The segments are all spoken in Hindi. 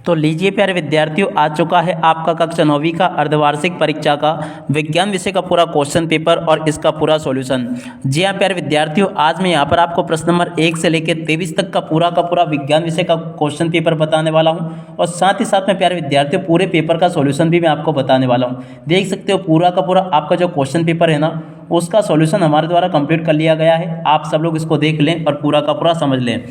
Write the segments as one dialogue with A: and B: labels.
A: तो लीजिए प्यारे विद्यार्थियों, आ चुका है आपका कक्षा 9वीं का अर्धवार्षिक परीक्षा का विज्ञान विषय का पूरा क्वेश्चन पेपर और इसका पूरा सॉल्यूशन। जी हाँ प्यारे विद्यार्थियों, आज मैं यहाँ पर आपको प्रश्न नंबर 1 से लेकर 23 तक का पूरा विज्ञान विषय का क्वेश्चन पेपर बताने वाला हूँ और साथ ही साथ में प्यारे विद्यार्थियों पूरे पेपर का सॉल्यूशन भी मैं आपको बताने वाला हूँ। देख सकते हो पूरा का पूरा आपका जो क्वेश्चन पेपर है ना, उसका सॉल्यूशन हमारे द्वारा कंप्लीट कर लिया गया है। आप सब लोग इसको देख लें और पूरा का पूरा समझ लें।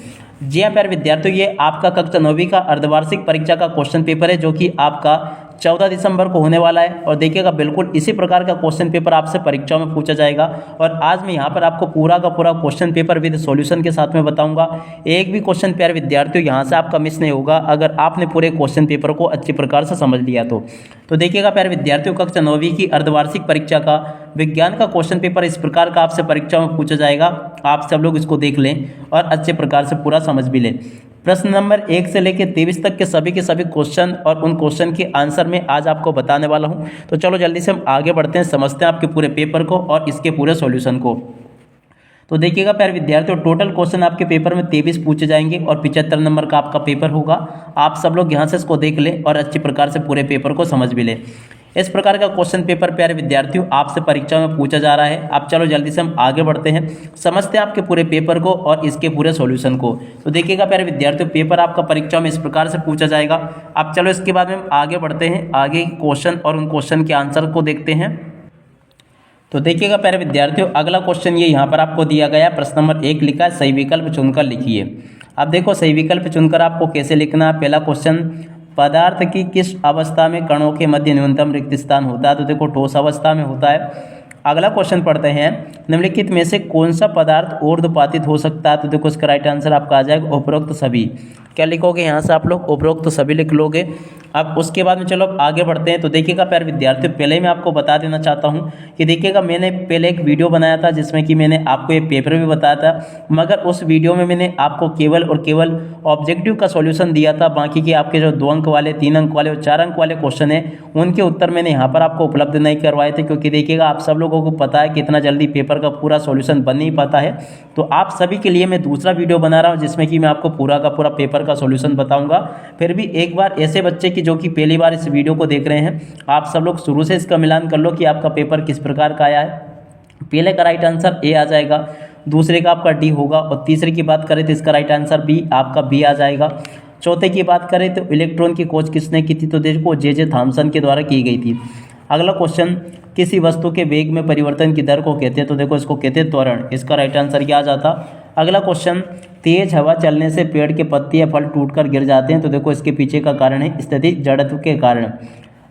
A: जी हाँ प्यारे विद्यार्थियों, ये आपका कक्षा 9वीं का अर्धवार्षिक परीक्षा का क्वेश्चन पेपर है जो कि आपका 14 दिसंबर को होने वाला है। और देखिएगा बिल्कुल इसी प्रकार का क्वेश्चन पेपर आपसे परीक्षाओं में पूछा जाएगा। और आज मैं यहाँ पर आपको पूरा का पूरा क्वेश्चन पेपर विद सॉल्यूशन के साथ में बताऊंगा। एक भी क्वेश्चन प्यारे विद्यार्थियों यहाँ से आपका मिस नहीं होगा अगर आपने पूरे क्वेश्चन पेपर को अच्छी प्रकार से समझ लिया तो देखिएगा प्यारे विद्यार्थियों, कक्षा 9वीं की अर्धवार्षिक परीक्षा का विज्ञान का क्वेश्चन पेपर इस प्रकार का आपसे परीक्षा में पूछा जाएगा। आप सब लोग इसको देख लें और अच्छे प्रकार से पूरा समझ भी लें। प्रश्न नंबर 1 से लेकर 23 तक के सभी क्वेश्चन और उन क्वेश्चन के आंसर में आज आपको बताने वाला हूं। तो चलो जल्दी से हम आगे बढ़ते हैं, समझते हैं आपके पूरे पेपर को और इसके पूरे सॉल्यूशन को। तो देखिएगा प्यारे विद्यार्थियों, टोटल क्वेश्चन आपके पेपर में 23 पूछे जाएंगे और 75 नंबर का आपका पेपर होगा। आप सब लोग यहाँ से इसको देख लें और अच्छी प्रकार से पूरे पेपर को समझ भी लें। इस प्रकार का क्वेश्चन पेपर प्यारे विद्यार्थियों आपसे परीक्षा में पूछा जा रहा है। आप चलो जल्दी से हम आगे बढ़ते हैं, समझते हैं आपके पूरे पेपर को और इसके पूरे सॉल्यूशन को। तो देखिएगा प्यारे विद्यार्थियों, पेपर आपका परीक्षा में इस प्रकार से पूछा जाएगा। अब चलो इसके बाद में हम आगे बढ़ते हैं, आगे क्वेश्चन और उन क्वेश्चन के आंसर को देखते हैं। तो देखिएगा प्यारे विद्यार्थियों, अगला क्वेश्चन ये यहाँ पर आपको दिया गया है। प्रश्न नंबर 1 लिखा है, सही विकल्प चुनकर लिखिए। अब देखो सही विकल्प चुनकर आपको कैसे लिखना है। पहला क्वेश्चन, पदार्थ की किस अवस्था में कणों के मध्य न्यूनतम रिक्त स्थान होता है? तो देखो ठोस अवस्था में होता है। अगला क्वेश्चन पढ़ते हैं, निम्नलिखित में से कौन सा पदार्थ ऊर्ध्वपातित हो सकता है? तो देखो इसका राइट आंसर आपका आ जाएगा उपरोक्त सभी। क्या लिखोगे यहाँ से आप लोग? उपरोक्त सभी लिख लोगे। अब उसके बाद में चलो आगे बढ़ते हैं। तो देखिएगा प्यारे विद्यार्थियों, पहले मैं आपको बता देना चाहता हूँ कि देखिएगा मैंने पहले एक वीडियो बनाया था जिसमें कि मैंने आपको ये पेपर भी बताया था, मगर उस वीडियो में मैंने आपको केवल और केवल ऑब्जेक्टिव का सॉल्यूशन दिया था। बाकी के आपके जो 2 अंक वाले, 3 अंक वाले और 4 अंक वाले क्वेश्चन है उनके उत्तर मैंने यहाँ पर आपको उपलब्ध नहीं करवाए थे, क्योंकि देखिएगा आप सब लोगों को पता है कि इतना जल्दी पेपर का पूरा सॉल्यूशन बन नहीं पाता है। तो आप सभी के लिए मैं दूसरा वीडियो बना रहा हूँ जिसमें कि मैं आपको पूरा का पूरा पेपर का सॉल्यूशन बताऊंगा। फिर भी एक बार ऐसे बच्चे की जो कि पहली बार इस वीडियो को देख रहे हैं, आप सब लोग शुरू से इसका मिलान कर लो कि आपका पेपर किस प्रकार का आया है। पहले का राइट आंसर ए आ जाएगा, दूसरे का आपका डी होगा और तीसरे की बात करें तो इसका राइट आंसर बी, आपका बी आ जाएगा। चौथे की बात करें तो इलेक्ट्रॉन की खोज किसने की थी? तो देखो जे थॉमसन के द्वारा की गई थी। अगला क्वेश्चन, किसी वस्तु के वेग में परिवर्तन की दर को कहते हैं? तो देखो इसको कहते हैं त्वरण। इसका राइट आंसर क्या आ जाता? अगला क्वेश्चन, तेज हवा चलने से पेड़ के पत्ते या फल टूटकर गिर जाते हैं? तो देखो इसके पीछे का कारण है स्थितिज जड़त्व के कारण।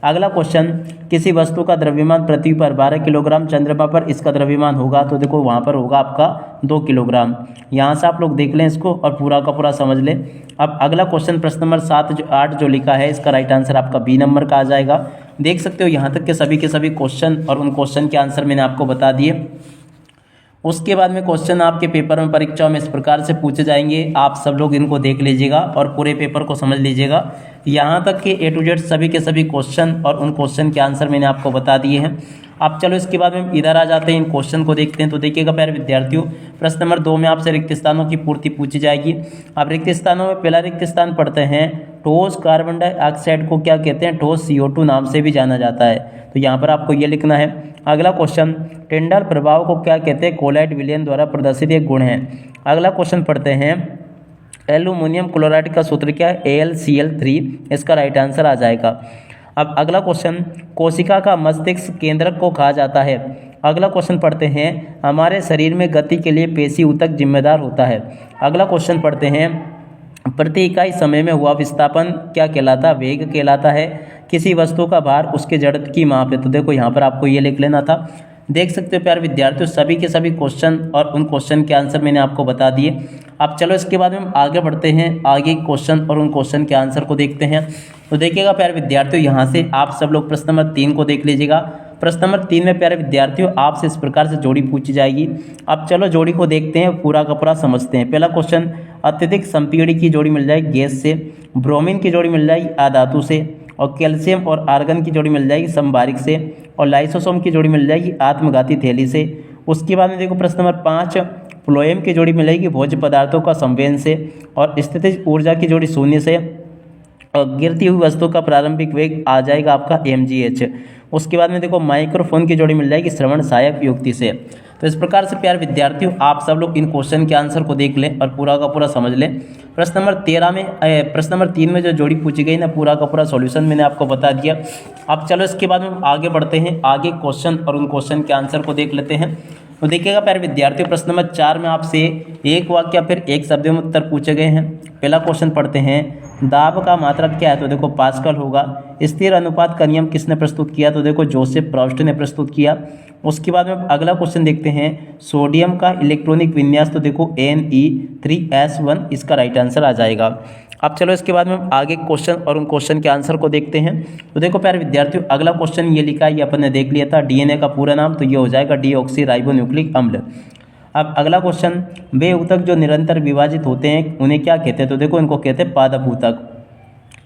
A: अगला क्वेश्चन, किसी वस्तु का द्रव्यमान पृथ्वी पर 12 किलोग्राम, चंद्रमा पर इसका द्रव्यमान होगा? तो देखो वहाँ पर होगा आपका 2 किलोग्राम। यहाँ से आप लोग देख लें इसको और पूरा का पूरा समझ लें। अब अगला क्वेश्चन प्रश्न नंबर 8 जो लिखा है, इसका राइट आंसर आपका बी नंबर का आ जाएगा। देख सकते हो यहाँ तक के सभी क्वेश्चन और उन क्वेश्चन के आंसर मैंने आपको बता दिए। उसके बाद में क्वेश्चन आपके पेपर में परीक्षाओं में इस प्रकार से पूछे जाएंगे। आप सब लोग इनको देख लीजिएगा और पूरे पेपर को समझ लीजिएगा। यहाँ तक कि ए टू जेड सभी के सभी क्वेश्चन और उन क्वेश्चन के आंसर मैंने आपको बता दिए हैं। अब चलो इसके बाद में इधर आ जाते हैं, इन क्वेश्चन को देखते हैं। तो देखिएगा प्यारे विद्यार्थियों, प्रश्न नंबर 2 में आपसे रिक्त स्थानों की पूर्ति पूछी जाएगी। अब रिक्त स्थानों में पहला रिक्त स्थान पढ़ते हैं, ठोस कार्बन डाइऑक्साइड को क्या कहते हैं? ठोस CO2 नाम से भी जाना जाता है। तो यहाँ पर आपको ये लिखना है। अगला क्वेश्चन, टिंडल प्रभाव को क्या कहते हैं? कोलाइट विलियन द्वारा प्रदर्शित एक गुण है। अगला क्वेश्चन पढ़ते हैं, एल्यूमिनियम क्लोराइड का सूत्र क्या है? AlCl3। इसका राइट आंसर आ जाएगा। अब अगला क्वेश्चन, कोशिका का मस्तिष्क केंद्रक को कहा जाता है। अगला क्वेश्चन पढ़ते हैं, हमारे शरीर में गति के लिए पेशी ऊतक जिम्मेदार होता है। अगला क्वेश्चन पढ़ते हैं, प्रति इकाई समय में हुआ विस्थापन क्या कहलाता है? वेग कहलाता है। किसी वस्तु का भार उसके जड़त्व की माप है। तो देखो यहाँ पर आपको ये लिख लेना था। देख सकते हो प्यारे विद्यार्थियों, सभी के सभी क्वेश्चन और उन क्वेश्चन के आंसर मैंने आपको बता दिए। अब चलो इसके बाद में हम आगे बढ़ते हैं, आगे क्वेश्चन और उन क्वेश्चन के आंसर को देखते हैं। तो देखिएगा प्यारे विद्यार्थियों, यहाँ से आप सब लोग प्रश्न नंबर 3 को देख लीजिएगा। प्रश्न नंबर 3 में प्यारे विद्यार्थियों आपसे इस प्रकार से जोड़ी पूछी जाएगी। अब चलो जोड़ी को देखते हैं, पूरा का पूरा समझते हैं। पहला क्वेश्चन, अत्यधिक संपीड़ित की जोड़ी मिल जाएगी गैस से, ब्रोमीन की जोड़ी मिल जाएगी अधातु से, और कैल्शियम और आर्गन की जोड़ी मिल जाएगी संबारिक से, और लाइसोसोम की जोड़ी मिल जाएगी आत्मघाती थैली से। उसके बाद में देखो प्रश्न नंबर 5, फ्लोएम की जोड़ी मिलेगी भोज्य पदार्थों का संवेदन से, और स्थितिज ऊर्जा की जोड़ी शून्य से, गिरती हुई वस्तु का प्रारंभिक वेग आ जाएगा आपका mgh। उसके बाद में देखो माइक्रोफोन की जोड़ी मिल जाएगी श्रवण सहायक युक्ति से। तो इस प्रकार से प्यारे विद्यार्थियों आप सब लोग इन क्वेश्चन के आंसर को देख लें और पूरा का पूरा समझ लें। प्रश्न नंबर 3 में जो जोड़ी पूछी गई ना, पूरा का पूरा सॉल्यूशन मैंने आपको बता दिया। अब चलो इसके बाद में हम आगे बढ़ते हैं, आगे क्वेश्चन और उन क्वेश्चन के आंसर को देख लेते हैं। तो देखिएगा प्यारे विद्यार्थियों, प्रश्न नंबर 4 में आपसे एक वाक्य या फिर एक शब्द में उत्तर पूछे गए हैं। पहला क्वेश्चन पढ़ते हैं, दाब का मात्रक क्या है? तो देखो पास्कल होगा। स्थिर अनुपात का नियम किसने प्रस्तुत किया? तो देखो जोसेफ प्रोस्ट ने प्रस्तुत किया। उसके बाद में अगला क्वेश्चन देखते हैं, सोडियम का इलेक्ट्रॉनिक विन्यास, तो देखो Ne3S1 इसका राइट आंसर आ जाएगा। अब चलो इसके बाद में हम आगे क्वेश्चन और उन क्वेश्चन के आंसर को देखते हैं। तो देखो प्यारे विद्यार्थियों, अगला क्वेश्चन ये लिखा है, ये अपन ने देख लिया था। डीएनए का पूरा नाम तो ये हो जाएगा डीऑक्सी राइबोन्यूक्लिक अम्ल। अब अगला क्वेश्चन, वे ऊतक जो निरंतर विभाजित होते हैं उन्हें क्या कहते हैं? तो देखो इनको कहते हैं पादप ऊतक।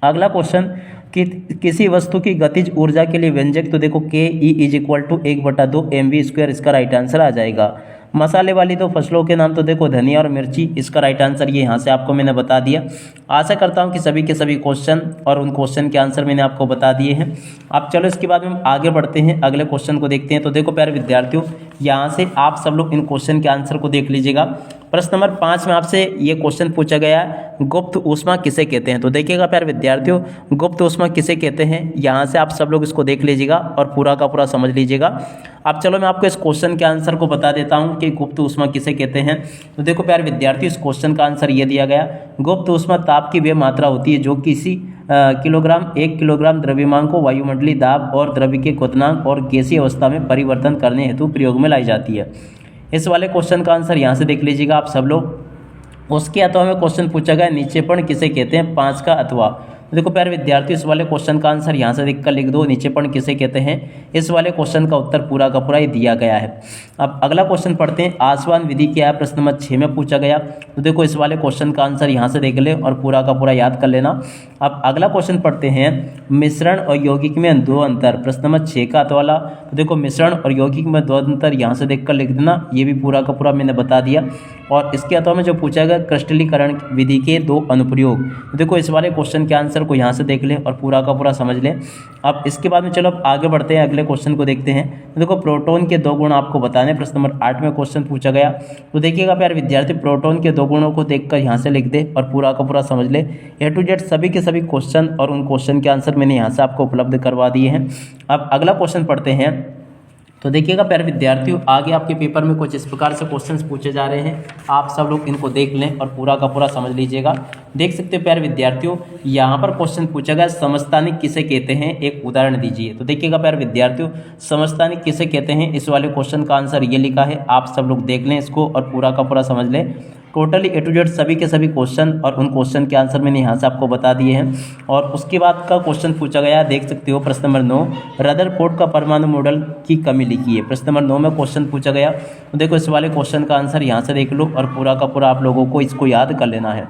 A: अगला क्वेश्चन, कि किसी वस्तु की गतिज ऊर्जा के लिए व्यंजक, तो देखो Ke=1/2 mv², इसका राइट आंसर आ जाएगा। मसाले वाली दो फसलों के नाम, तो देखो धनिया और मिर्ची, इसका राइट आंसर ये यहाँ से आपको मैंने बता दिया। आशा करता हूँ कि सभी के सभी क्वेश्चन और उन क्वेश्चन के आंसर मैंने आपको बता दिए हैं। अब चलो इसके बाद में हम आगे बढ़ते हैं, अगले क्वेश्चन को देखते हैं। तो देखो प्यारे विद्यार्थियों, यहाँ से आप सब लोग इन क्वेश्चन के आंसर को देख लीजिएगा। प्रश्न नंबर 5 में आपसे ये क्वेश्चन पूछा गया है, गुप्त ऊष्मा किसे कहते हैं? तो देखिएगा प्यारे विद्यार्थियों, गुप्त ऊष्मा किसे कहते हैं, यहाँ से आप सब लोग इसको देख लीजिएगा और पूरा का पूरा समझ लीजिएगा। अब चलो मैं आपको इस क्वेश्चन के आंसर को बता देता हूँ कि गुप्त ऊष्मा किसे कहते हैं। तो देखो प्यारे विद्यार्थियों, इस क्वेश्चन का आंसर ये दिया गया, गुप्त ऊष्मा ताप की वह मात्रा होती है जो किसी 1 किलोग्राम द्रव्यमान को वायुमंडलीय दाब और द्रव्य के क्वथनांक और गैसीय अवस्था में परिवर्तन करने हेतु प्रयोग में लाई जाती है। इस वाले क्वेश्चन का आंसर यहाँ से देख लीजिएगा आप सब लोग। उसके अथवा में क्वेश्चन पूछा गया, नीचेपण किसे कहते हैं? 5 का अथवा। तो देखो प्यारे विद्यार्थियों, इस वाले क्वेश्चन का आंसर यहाँ से लिखकर लिख दो, नीचेपण किसे कहते हैं। इस वाले क्वेश्चन का उत्तर पूरा का पूरा ही दिया गया है। अब अगला क्वेश्चन पढ़ते हैं, आसवन विधि क्या है? प्रश्न नंबर 6 में पूछा गया। तो देखो इस वाले क्वेश्चन का आंसर यहाँ से देख ले और पूरा का पूरा याद कर लेना। अब अगला क्वेश्चन पढ़ते हैं, मिश्रण और यौगिक में दो अंतर, प्रश्न नंबर 6 का अथवाला। तो देखो मिश्रण और यौगिक में दो अंतर यहाँ से देखकर लिख देना, ये भी पूरा का पूरा मैंने बता दिया। और इसके अथवा में जो पूछा गया, क्रिस्टलीकरण विधि के 2 अनुप्रयोग। तो देखो इस वाले क्वेश्चन के आंसर को यहाँ से देख ले और पूरा का पूरा समझ लें। अब इसके बाद में चलो अब आगे बढ़ते हैं, अगले क्वेश्चन को देखते हैं। तो देखो प्रोटॉन के 2 गुण आपको बताने, प्रश्न नंबर 8 में क्वेश्चन पूछा गया। तो देखिएगा प्यारे विद्यार्थी, प्रोटॉन के 2 गुणों को देखकर यहाँ से लिख दे और पूरा का पूरा समझ ले। A to Z सभी के सभी क्वेश्चन और उन क्वेश्चन के आंसर मैंने यहाँ से आपको उपलब्ध करवा दिए हैं। अब अगला क्वेश्चन पढ़ते हैं। तो देखिएगा प्यारे विद्यार्थियों, आगे आपके पेपर में कुछ इस प्रकार से क्वेश्चंस पूछे जा रहे हैं, आप सब लोग इनको देख लें और पूरा का पूरा समझ लीजिएगा। देख सकते हो प्यारे विद्यार्थियों, यहाँ पर क्वेश्चन पूछा गया, समस्थानिक किसे कहते हैं, एक उदाहरण दीजिए। तो देखिएगा प्यारे विद्यार्थियों, समस्थानिक किसे कहते हैं, इस वाले क्वेश्चन का आंसर ये लिखा है, आप सब लोग देख लें इसको और पूरा का पूरा समझ लें। टोटली A to Z सभी के सभी क्वेश्चन और उन क्वेश्चन के आंसर मैंने यहाँ से आपको बता दिए हैं। और उसके बाद का क्वेश्चन पूछा गया, देख सकते हो प्रश्न नंबर 9, रदरफोर्ड का परमाणु मॉडल की कमी लिखी है। प्रश्न नंबर 9 में क्वेश्चन पूछा गया। तो देखो इस वाले क्वेश्चन का आंसर यहाँ से देख लो और पूरा का पूरा आप लोगों को इसको याद कर लेना है।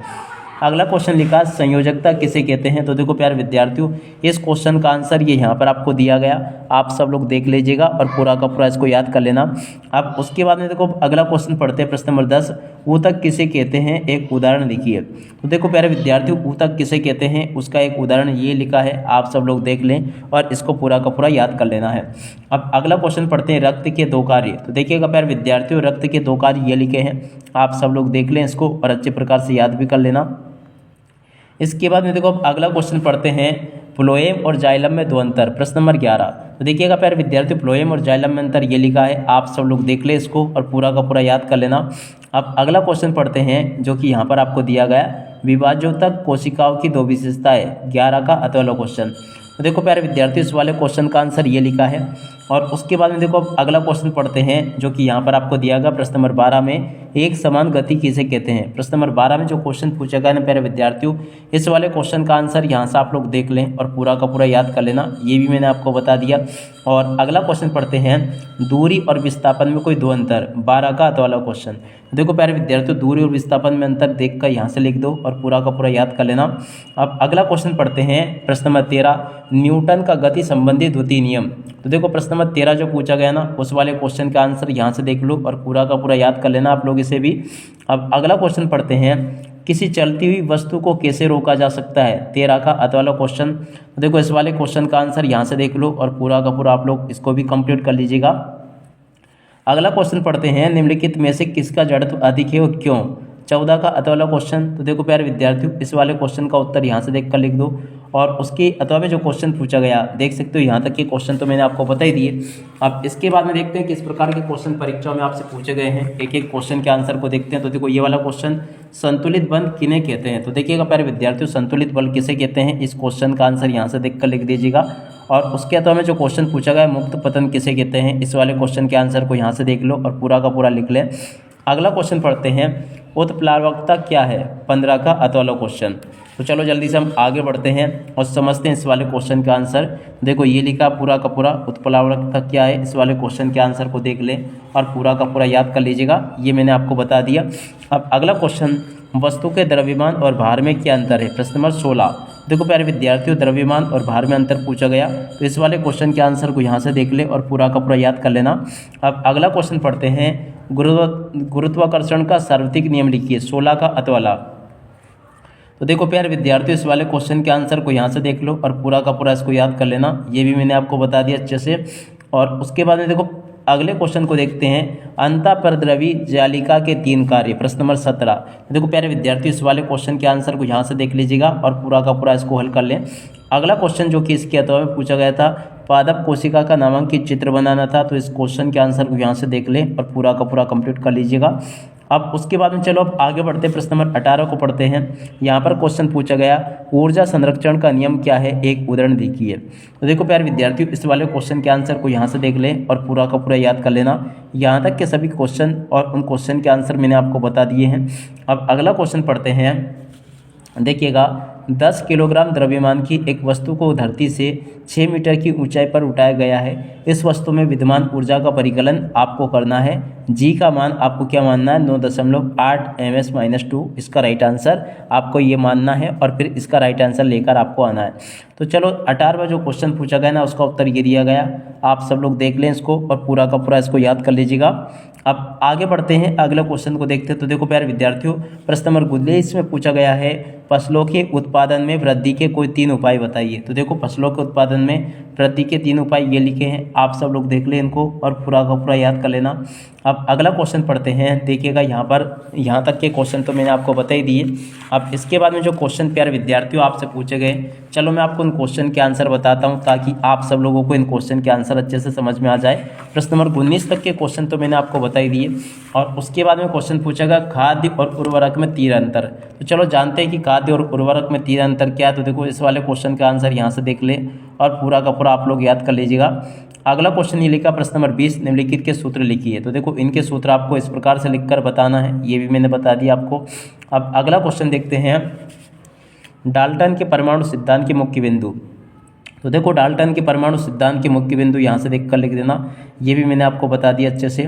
A: अगला क्वेश्चन लिखा, संयोजकता किसे कहते हैं। तो देखो प्यारे विद्यार्थियों, इस क्वेश्चन का आंसर ये यहाँ पर आपको दिया गया, आप सब लोग देख लीजिएगा और पूरा का पूरा इसको याद कर लेना। अब उसके बाद में देखो अगला क्वेश्चन पढ़ते हैं, प्रश्न नंबर 10, ऊतक किसे कहते हैं, एक उदाहरण लिखिए। तो देखो प्यारे विद्यार्थियों, ऊतक किसे कहते हैं, उसका एक उदाहरण ये लिखा है, आप सब लोग देख लें और इसको पूरा का पूरा याद कर लेना है। अब अगला क्वेश्चन पढ़ते हैं, रक्त के 2 कार्य। तो देखिएगा प्यारे विद्यार्थियों, रक्त के 2 कार्य ये लिखे हैं, आप सब लोग देख लें इसको और अच्छे प्रकार से याद भी कर लेना। इसके बाद में देखो अब अगला क्वेश्चन पढ़ते हैं, फ्लोएम और जाइलम में 2 अंतर, प्रश्न नंबर 11। तो देखिएगा प्यारे विद्यार्थी, फ्लोएम और जाइलम में अंतर ये लिखा है, आप सब लोग देख ले इसको और पूरा का पूरा याद कर लेना। अब अगला क्वेश्चन पढ़ते हैं, जो कि यहाँ पर आपको दिया गया, विभाज्योतक कोशिकाओं की 2 विशेषताएं, 11 का अतवला क्वेश्चन। तो देखो प्यारे विद्यार्थी, इस वाले क्वेश्चन का आंसर ये लिखा है। और उसके बाद में देखो अब अगला क्वेश्चन पढ़ते हैं, जो कि यहाँ पर आपको दिया गया, प्रश्न नंबर 12 में, एक समान गति किसे कहते हैं। प्रश्न नंबर 12 में जो क्वेश्चन पूछा गया ना प्यारे विद्यार्थियों, इस वाले क्वेश्चन का आंसर यहाँ से आप लोग देख लें और पूरा का पूरा याद कर लेना, ये भी मैंने आपको बता दिया। और अगला क्वेश्चन पढ़ते हैं, दूरी और विस्थापन में कोई 2 अंतर, 12 का अतवाला क्वेश्चन। देखो प्यारे विद्यार्थियों, दूरी और विस्थापन में अंतर देखकर यहाँ से लिख दो और पूरा का पूरा याद कर लेना। अब अगला क्वेश्चन पढ़ते हैं, प्रश्न नंबर 13, न्यूटन का गति संबंधी द्वितीय नियम। तो देखो प्रश्न नंबर 13 जो पूछा गया ना, उस वाले क्वेश्चन का आंसर यहाँ से देख लो और पूरा का पूरा याद कर लेना आप लोग इसे भी। अब अगला क्वेश्चन पढ़ते हैं, किसी चलती हुई वस्तु को कैसे रोका जा सकता है? 13 का अत वाला क्वेश्चन। तो देखो इस वाले क्वेश्चन का आंसर यहाँ से देख लो और पूरा का पूरा आप लोग इसको भी कंप्लीट कर लीजिएगा। अगला क्वेश्चन पढ़ते हैं, निम्नलिखित में से किसका जड़त्व अधिक है और क्यों? 14 का अत वाला क्वेश्चन। तो देखो प्यारे विद्यार्थियों, इस वाले क्वेश्चन का उत्तर यहाँ से देख कर लिख दो और उसके अथवा में जो क्वेश्चन पूछा गया देख सकते हो। यहाँ तक के क्वेश्चन तो मैंने आपको बता ही दिए। अब इसके बाद में देखते हैं किस प्रकार के क्वेश्चन परीक्षाओं में आपसे पूछे गए हैं। एक एक क्वेश्चन के आंसर को देखते हैं। तो देखो ये वाला क्वेश्चन, संतुलित बल किन्हें कहते हैं? तो देखिएगा प्यारे विद्यार्थियों, संतुलित बल किसे कहते हैं, इस क्वेश्चन का आंसर यहाँ से देख कर लिख दीजिएगा। और उसके अथवा में जो क्वेश्चन पूछा गया, मुक्त पतन किसे कहते हैं, इस वाले क्वेश्चन के आंसर को यहाँ से देख लो और पूरा का पूरा लिख लें। अगला क्वेश्चन पढ़ते हैं, उत्प्लावकता क्या है? 15 का अत वाला क्वेश्चन। तो चलो जल्दी से हम आगे बढ़ते हैं और समझते हैं इस वाले क्वेश्चन का आंसर। देखो ये लिखा पूरा का पूरा, उत्प्लावकता क्या है, इस वाले क्वेश्चन के आंसर को देख लें और पूरा का पूरा याद कर लीजिएगा। ये मैंने आपको बता दिया। अब अगला क्वेश्चन, वस्तु के द्रव्यमान और भार में क्या अंतर है? प्रश्न नंबर 16। देखो प्यारे विद्यार्थियों, द्रव्यमान और भार में अंतर पूछा गया, तो इस वाले क्वेश्चन के आंसर को यहाँ से देख ले और पूरा का पूरा याद कर लेना। अब अगला क्वेश्चन पढ़ते हैं, गुरुत्वाकर्षण का सार्वत्रिक नियम लिखिए। 16 का अत वाला। तो देखो प्यारे विद्यार्थियों, इस वाले क्वेश्चन के आंसर को यहाँ से देख लो और पूरा का पूरा इसको याद कर लेना। ये भी मैंने आपको बता दिया अच्छे से। और उसके बाद में देखो अगले क्वेश्चन को देखते हैं, अंतःप्रद्रवी जालिका के 3 कार्य। प्रश्न नंबर 17। देखो प्यारे विद्यार्थियों, इस वाले क्वेश्चन के आंसर को यहाँ से देख लीजिएगा और पूरा का पूरा इसको हल कर लें। अगला क्वेश्चन जो कि इसके अथवा में पूछा गया था, पादप कोशिका का नामांकित चित्र बनाना था, तो इस क्वेश्चन के आंसर को यहाँ से देख लें और पूरा का पूरा कंप्लीट कर लीजिएगा। अब उसके बाद में चलो अब आगे बढ़ते हैं, प्रश्न नंबर 18 को पढ़ते हैं। यहाँ पर क्वेश्चन पूछा गया, ऊर्जा संरक्षण का नियम क्या है, एक उदाहरण देखिए। तो देखो प्यारे विद्यार्थियों, इस वाले क्वेश्चन के आंसर को यहाँ से देख लें और पूरा का पूरा याद कर लेना। यहाँ तक के सभी क्वेश्चन और उन क्वेश्चन के आंसर मैंने आपको बता दिए हैं। अब अगला क्वेश्चन पढ़ते हैं, देखिएगा, 10 किलोग्राम द्रव्यमान की एक वस्तु को धरती से 6 मीटर की ऊंचाई पर उठाया गया है। इस वस्तु में विद्यमान ऊर्जा का परिकलन आपको करना है। जी का मान आपको क्या मानना है? 9.8 ms-2। इसका राइट आंसर आपको ये मानना है और फिर इसका राइट आंसर लेकर आपको आना है। तो चलो 18वां जो क्वेश्चन पूछा गया ना, उसका उत्तर ये दिया गया। आप सब लोग देख लें इसको और पूरा का पूरा इसको याद कर लीजिएगा। अब आगे बढ़ते हैं, अगला क्वेश्चन को देखते हैं। तो देखो प्यारे विद्यार्थियों, प्रश्न नंबर 19 में पूछा गया है, फसलों के उत्पादन में वृद्धि के कोई 3 उपाय बताइए। तो देखो फसलों के उत्पादन में वृद्धि के 3 उपाय ये लिखे हैं, आप सब लोग देख लें इनको और पूरा का पूरा याद कर लेना। अब अगला क्वेश्चन पढ़ते हैं। देखिएगा यहाँ पर, यहाँ तक के क्वेश्चन तो मैंने आपको बता ही दिए। अब इसके बाद में जो क्वेश्चन प्यारे विद्यार्थियों आपसे पूछे गए, चलो मैं आपको उन क्वेश्चन के आंसर बताता हूँ ताकि आप सब लोगों को इन क्वेश्चन के आंसर अच्छे से समझ में आ जाए। प्रश्न नंबर 19 तक के क्वेश्चन तो मैंने आपको बता ही दिए। और उसके बाद में क्वेश्चन पूछा गया, खाद्य और उर्वरक में 3 अंतर। तो चलो जानते हैं कि खाद्य और उर्वरक में 3 अंतर क्या है। तो देखो इस वाले क्वेश्चन का आंसर यहाँ से देख ले और पूरा का पूरा आप लोग याद कर लीजिएगा। अगला क्वेश्चन ये लिखा, प्रश्न नंबर 20, निम्नलिखित के सूत्र लिखिए। तो देखो इनके सूत्र आपको इस प्रकार से लिखकर बताना है, ये भी मैंने बता दिया आपको। अब अगला क्वेश्चन देखते हैं, डाल्टन के परमाणु सिद्धांत के मुख्य बिंदु। तो देखो डाल्टन के परमाणु सिद्धांत के मुख्य बिंदु यहाँ से देखकर लिख देना, ये भी मैंने आपको बता दिया अच्छे से।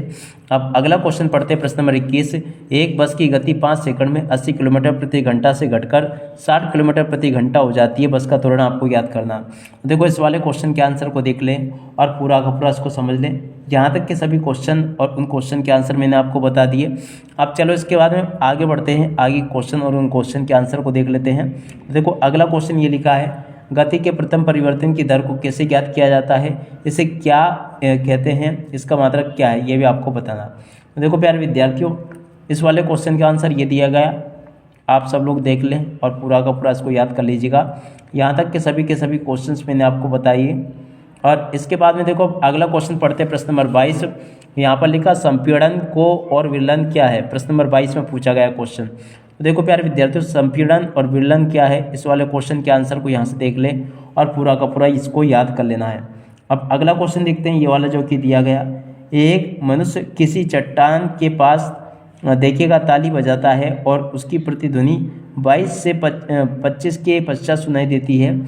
A: अब अगला क्वेश्चन पढ़ते हैं, प्रश्न नंबर 21, एक बस की गति 5 सेकंड में 80 किलोमीटर प्रति घंटा से घटकर 60 किलोमीटर प्रति घंटा हो जाती है। बस का त्वरण आपको याद करना। देखो इस वाले क्वेश्चन के आंसर को देख लें और पूरा का पूरा इसको समझ लें। यहाँ तक के सभी क्वेश्चन और उन क्वेश्चन के आंसर मैंने आपको बता दिए। अब चलो इसके बाद में आगे बढ़ते हैं, आगे क्वेश्चन और उन क्वेश्चन के आंसर को देख लेते हैं। देखो अगला क्वेश्चन ये लिखा है, गति के प्रथम परिवर्तन की दर को कैसे ज्ञात किया जाता है, इसे क्या कहते हैं, इसका मात्रक क्या है, ये भी आपको बताना। तो देखो प्यारे विद्यार्थियों, इस वाले क्वेश्चन का आंसर ये दिया गया, आप सब लोग देख लें और पूरा का पूरा इसको याद कर लीजिएगा। यहाँ तक के सभी क्वेश्चंस मैंने आपको बताइए। और इसके बाद में देखो अगला क्वेश्चन पढ़ते हैं, प्रश्न नंबर 22। यहाँ पर लिखा, संपीड़न को और विलयन क्या है। प्रश्न नंबर 22 में पूछा गया क्वेश्चन। तो देखो प्यारे विद्यार्थियों, संपीड़न और विलयन क्या है, इस वाले क्वेश्चन के आंसर को यहाँ से देख ले और पूरा का पूरा इसको याद कर लेना है। अब अगला क्वेश्चन देखते हैं, ये वाला जो कि दिया गया, एक मनुष्य किसी चट्टान के पास देखिएगा ताली बजाता है और उसकी प्रतिध्वनि 22 से 25 के पश्चात सुनाई देती है,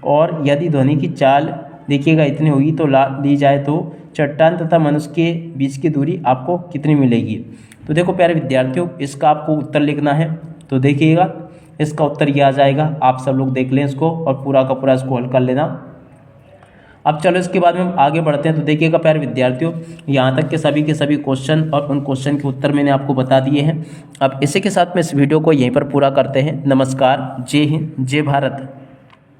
A: और यदि ध्वनि की चाल देखिएगा इतनी होगी तो ली जाए तो चट्टान तथा मनुष्य के बीच की दूरी आपको कितनी मिलेगी। तो देखो प्यारे विद्यार्थियों, इसका आपको उत्तर लिखना है। तो देखिएगा इसका उत्तर ये आ जाएगा, आप सब लोग देख लें इसको और पूरा का पूरा इसको हल कर लेना। अब चलो इसके बाद में हम आगे बढ़ते हैं। तो देखिएगा प्यारे विद्यार्थियों, यहाँ तक के सभी क्वेश्चन और उन क्वेश्चन के उत्तर मैंने आपको बता दिए हैं। अब इसी के साथ में इस वीडियो को यहीं पर पूरा करते हैं। नमस्कार, जय हिंद, जय भारत।